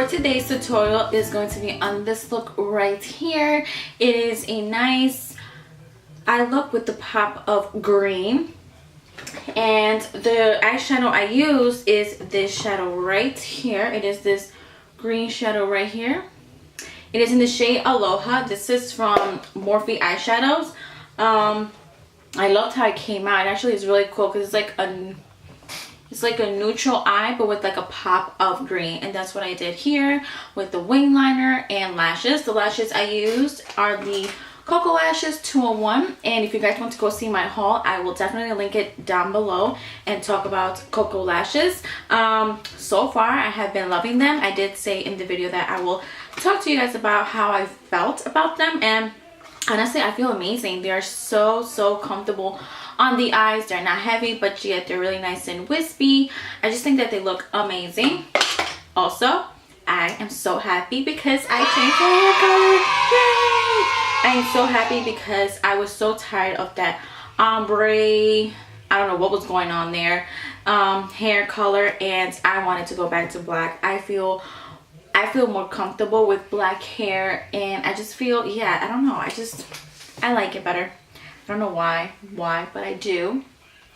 today's tutorial is going to be on this look right here. It is a nice eye look with the pop of green. And the eyeshadow I use is this shadow right here. It is this green shadow right here. It is in the shade Aloha. This is from Morphe eyeshadows. I loved how it came out. It actually is really cool because it's like a neutral eye but with like a pop of green, and that's what I did here with the wing liner and lashes. The lashes I used are the KOKO Lashes 201, and if you guys want to go see my haul, I will definitely link it down below and talk about KOKO Lashes. So far I have been loving them. I did say in the video that I will talk to you guys about how I felt about them, and honestly I feel amazing. They are so comfortable on the eyes. They're not heavy, but yet they're really nice and wispy. I just think that they look amazing. Also, I am so happy because I changed my hair color. Yay! I am so happy because I was so tired of that ombre, I don't know what was going on there, hair color, and I wanted to go back to black. I feel more comfortable with black hair, and I just feel, yeah, I don't know, I like it better. I don't know why, but I do.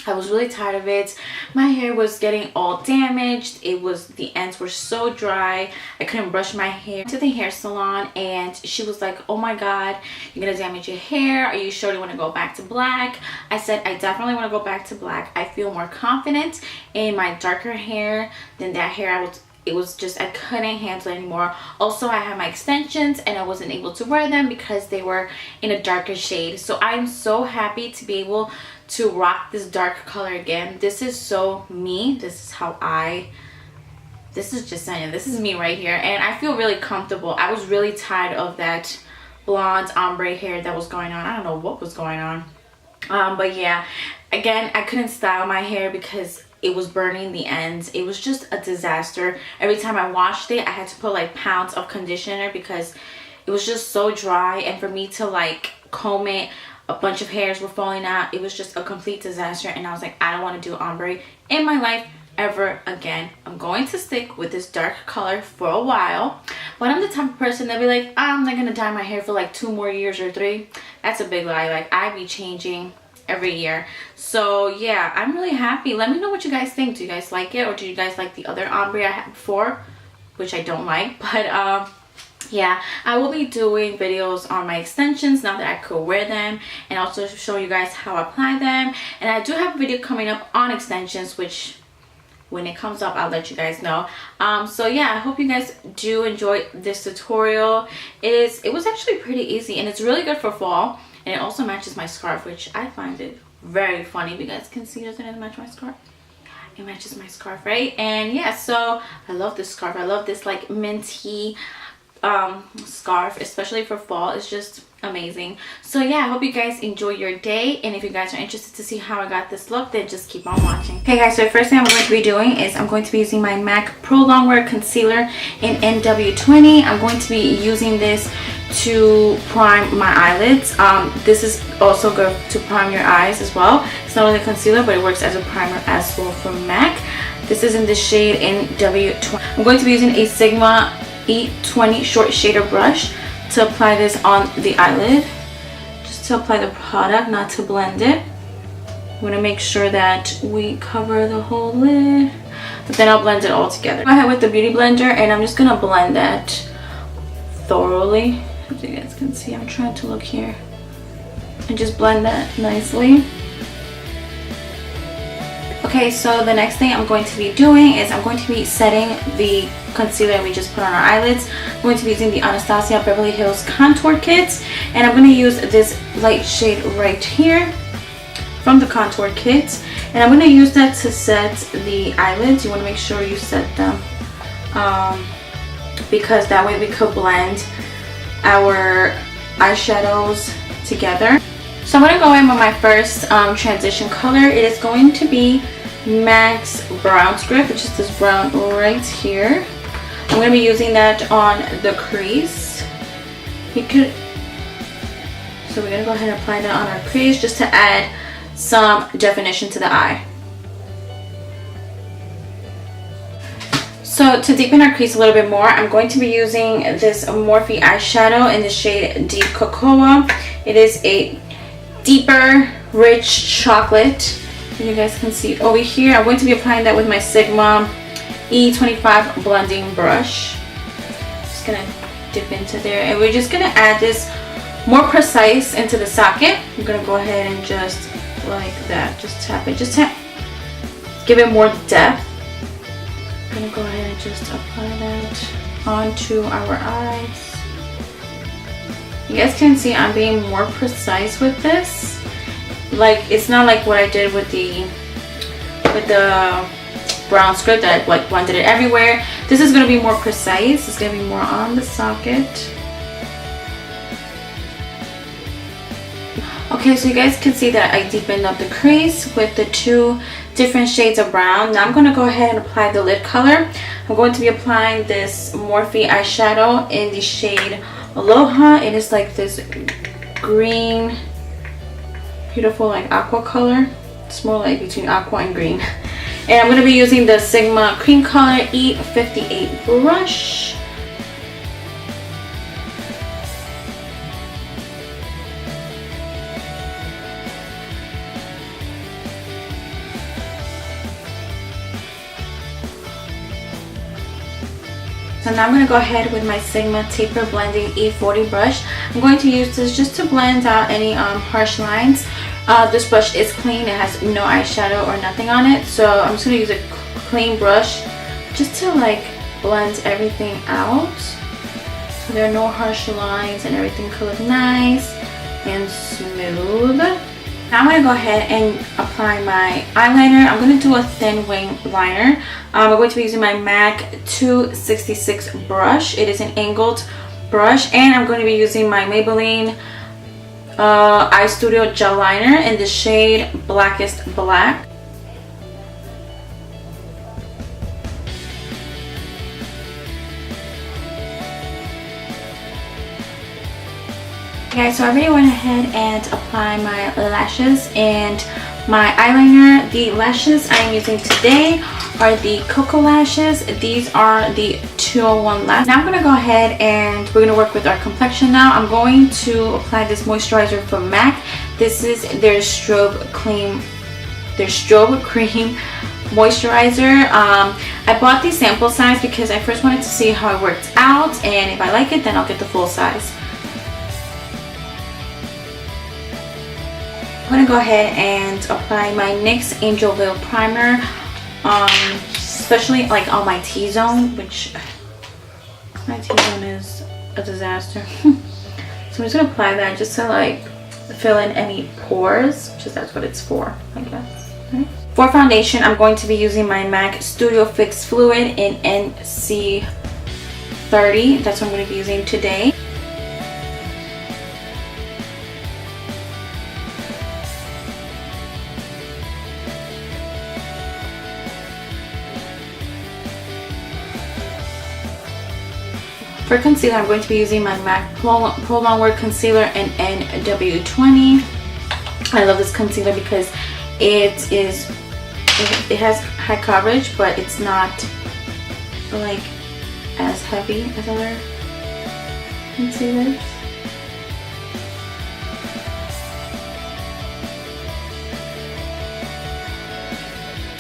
I was really tired of it. My hair was getting all damaged. The ends were so dry. I couldn't brush my hair. I went to the hair salon and she was like, oh my god, you're gonna damage your hair. Are you sure you want to go back to black? I said, I definitely want to go back to black. I feel more confident in my darker hair than that hair. It was just, I couldn't handle it anymore. Also, I had my extensions and I wasn't able to wear them because they were in a darker shade. So I'm so happy to be able to rock this dark color again. This is so me. This is how this is just saying, this is me right here. And I feel really comfortable. I was really tired of that blonde ombre hair that was going on. I don't know what was going on. But yeah, again, I couldn't style my hair because it was burning the ends. It was just a disaster. Every time I washed it, I had to put like pounds of conditioner because it was just so dry, and for me to like comb it, a bunch of hairs were falling out. It was just a complete disaster, and I was like, I don't want to do ombre in my life ever again. I'm going to stick with this dark color for a while, but I'm the type of person that be like, I'm not gonna dye my hair for like 2 more years or 3. That's a big lie. Like, I be changing every year. So yeah, I'm really happy. Let me know what you guys think. Do you guys like it, or do you guys like the other ombre I had before, which I don't like? But yeah, I will be doing videos on my extensions now that I could wear them, and also show you guys how I apply them. And I do have a video coming up on extensions, which when it comes up I'll let you guys know. So yeah, I hope you guys do enjoy this tutorial. It was actually pretty easy, and it's really good for fall. And it also matches my scarf, which I find it very funny. If you guys can see, doesn't it match my scarf? It matches my scarf, right? And yeah, so I love this scarf. I love this like minty scarf, especially for fall. It's just amazing. So yeah, I hope you guys enjoy your day, and if you guys are interested to see how I got this look, then just keep on watching. Okay guys, so the first thing I'm going to be doing is I'm going to be using my MAC Pro Longwear Concealer in NW20. I'm going to be using this to prime my eyelids. This is also good to prime your eyes as well. It's not only a concealer, but it works as a primer as well from MAC. This is in the shade NW20. I'm going to be using a Sigma E20 short shader brush to apply this on the eyelid, just to apply the product, not to blend it. I'm going to make sure that we cover the whole lid, but then I'll blend it all together. Go ahead with the beauty blender, and I'm just going to blend that thoroughly. As you guys can see, I'm trying to look here and just blend that nicely. Okay, so the next thing I'm going to be doing is I'm going to be setting the concealer we just put on our eyelids. I'm going to be using the Anastasia Beverly Hills Contour Kit, and I'm going to use this light shade right here from the Contour Kit, and I'm going to use that to set the eyelids. You want to make sure you set them because that way we could blend our eyeshadows together. So I'm going to go in with my first transition color. It is going to be MAC's Brown Script, which is this brown right here. I'm going to be using that on the crease. So we're going to go ahead and apply that on our crease just to add some definition to the eye. So to deepen our crease a little bit more, I'm going to be using this Morphe eyeshadow in the shade Deep Cocoa. It is a deeper, rich chocolate. You guys can see over here. I'm going to be applying that with my Sigma E25 blending brush. Just gonna dip into there, and we're just gonna add this more precise into the socket. I'm gonna go ahead and just like that, just tap it, just tap, give it more depth. I'm gonna go ahead and just apply that onto our eyes. You guys can see I'm being more precise with this. Like, it's not like what I did with the brown script that I like blended it everywhere. This is gonna be more precise. It's gonna be more on the socket. Okay, so you guys can see that I deepened up the crease with the two different shades of brown. Now I'm going to go ahead and apply the lid color. I'm going to be applying this Morphe eyeshadow in the shade Aloha. It is like this green, beautiful like aqua color. It's more like between aqua and green. And I'm going to be using the Sigma Cream Color E58 brush. So now I'm going to go ahead with my Sigma Taper Blending E40 brush. I'm going to use this just to blend out any harsh lines. This brush is clean. It has no eyeshadow or nothing on it. So I'm just going to use a clean brush just to like blend everything out. So there are no harsh lines and everything could look nice and smooth. Now I'm going to go ahead and apply my eyeliner. I'm going to do a thin wing liner. I'm going to be using my MAC 266 brush. It is an angled brush. And I'm going to be using my Maybelline eyestudio gel liner in the shade Blackest Black. Okay, so I already went ahead and applied my lashes and my eyeliner. The lashes I am using today are the KOKO Lashes. These are the 201 lashes. Now I'm going to go ahead and we're going to work with our complexion now. I'm going to apply this moisturizer from MAC. This is their strobe cream moisturizer. I bought the sample size because I first wanted to see how it worked out, and if I like it then I'll get the full size. I'm going to go ahead and apply my NYX Angel Veil Primer, especially like on my T-zone, which my T-zone is a disaster. So I'm just going to apply that just to like fill in any pores, because that's what it's for, I guess. Right? For foundation, I'm going to be using my MAC Studio Fix Fluid in NC30. That's what I'm going to be using today. For concealer, I'm going to be using my MAC Pro Longwear Concealer in NW20. I love this concealer because it has high coverage, but it's not like as heavy as other concealers.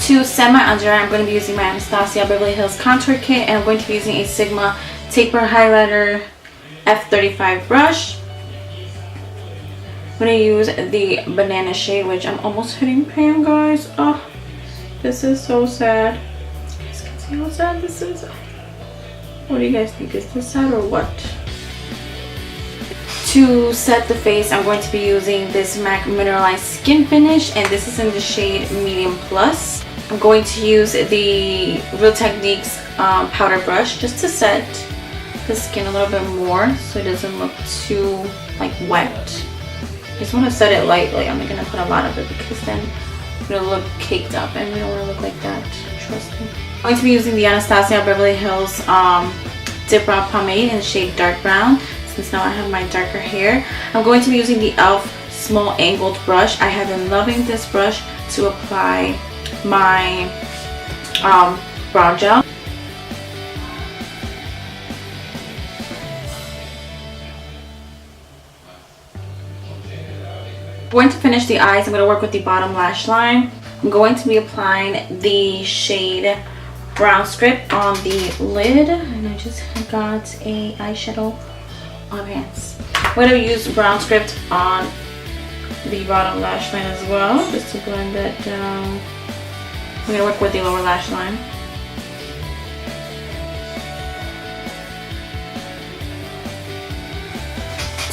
To set my under eye, I'm going to be using my Anastasia Beverly Hills Contour Kit, and I'm going to be using a Sigma Taper Highlighter F35 brush. I'm going to use the banana shade, which I'm almost hitting pan, guys. Oh, this is so sad. You guys can see how sad this is. What do you guys think? Is this sad or what? To set the face, I'm going to be using this MAC Mineralized Skin Finish, and this is in the shade Medium Plus. I'm going to use the Real Techniques powder brush just to set the skin a little bit more so it doesn't look too like wet. I just want to set it lightly. I'm not going to put a lot of it because then it'll look caked up, and we don't want to look like that, trust me. I'm going to be using the Anastasia Beverly Hills Dipbrow Pomade in the shade Dark Brown, since now I have my darker hair. I'm going to be using the e.l.f. small angled brush. I have been loving this brush to apply my brow gel. Going to finish the eyes, I'm going to work with the bottom lash line. I'm going to be applying the shade Brown Script on the lid, and I just got a eyeshadow on hands. I'm going to use Brown Script on the bottom lash line as well, just to blend that down. I'm going to work with the lower lash line.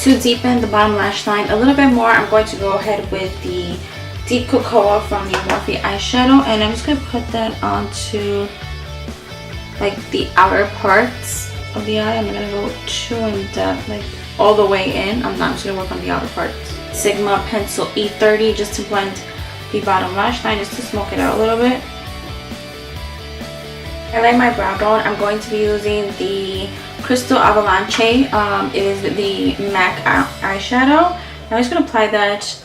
To deepen the bottom lash line a little bit more, I'm going to go ahead with the Deep Cocoa from the Morphe eyeshadow, and I'm just going to put that onto like the outer parts of the eye. I'm going to go too in depth, like all the way in. I'm not just going to work on the outer parts. Sigma Pencil E30 just to blend the bottom lash line, just to smoke it out a little bit. I like my brow bone. I'm going to be using the Crystal Avalanche. It is the MAC eyeshadow. I'm just going to apply that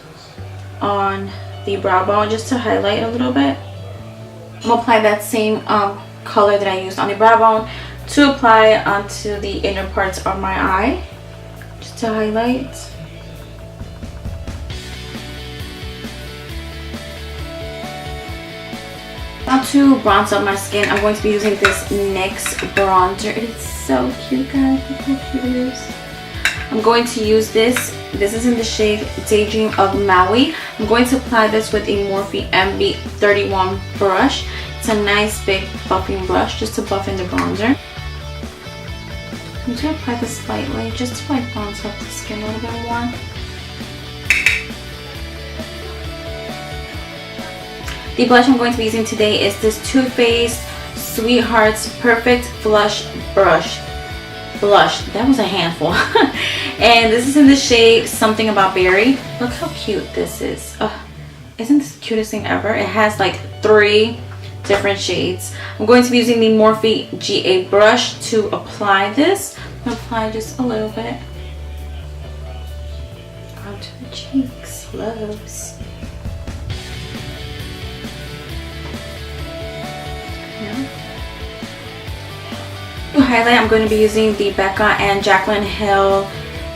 on the brow bone just to highlight a little bit. I'm going to apply that same color that I used on the brow bone to apply onto the inner parts of my eye, just to highlight. Now to bronze up my skin, I'm going to be using this NYX bronzer. It is so cute, guys. Look how cute it is. I'm going to use this. This is in the shade Dream of Maui. I'm going to apply this with a Morphe MB31 brush. It's a nice big buffing brush just to buff in the bronzer. I'm just going to apply this slightly just to like bronze up the skin a little bit more. The blush I'm going to be using today is this Too Faced Sweethearts Perfect Blush Blush. That was a handful. And this is in the shade Something About Berry. Look how cute this is. Isn't this the cutest thing ever? It has like 3 different shades. I'm going to be using the Morphe GA brush to apply this. I'm going to apply just a little bit onto the cheeks, loves. To highlight, I'm going to be using the Becca and Jaclyn Hill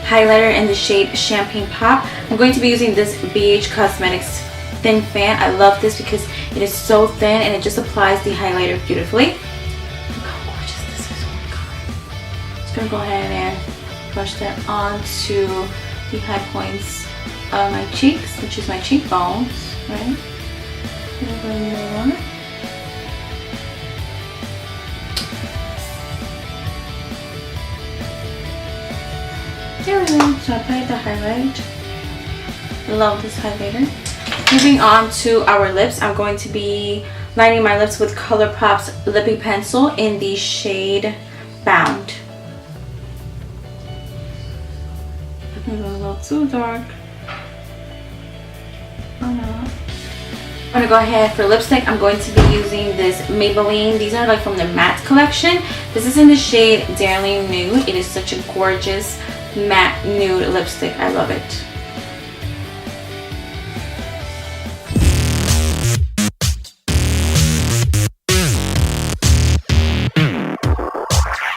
highlighter in the shade Champagne Pop. I'm going to be using this BH Cosmetics Thin Fan. I love this because it is so thin and it just applies the highlighter beautifully. Look how gorgeous this is. Oh my god. Just going to go ahead and brush that onto the high points of my cheeks, which is my cheekbones, right? A little bit more. There we go. So I applied the highlight. Love this highlighter. Moving on to our lips, I'm going to be lining my lips with Colourpop's Lippie Pencil in the shade Bound. It's a little too dark. Oh no. I'm going to go ahead for lipstick. I'm going to be using this Maybelline. These are like from the matte collection. This is in the shade Darling Nude. It is such a gorgeous matte nude lipstick. I love it.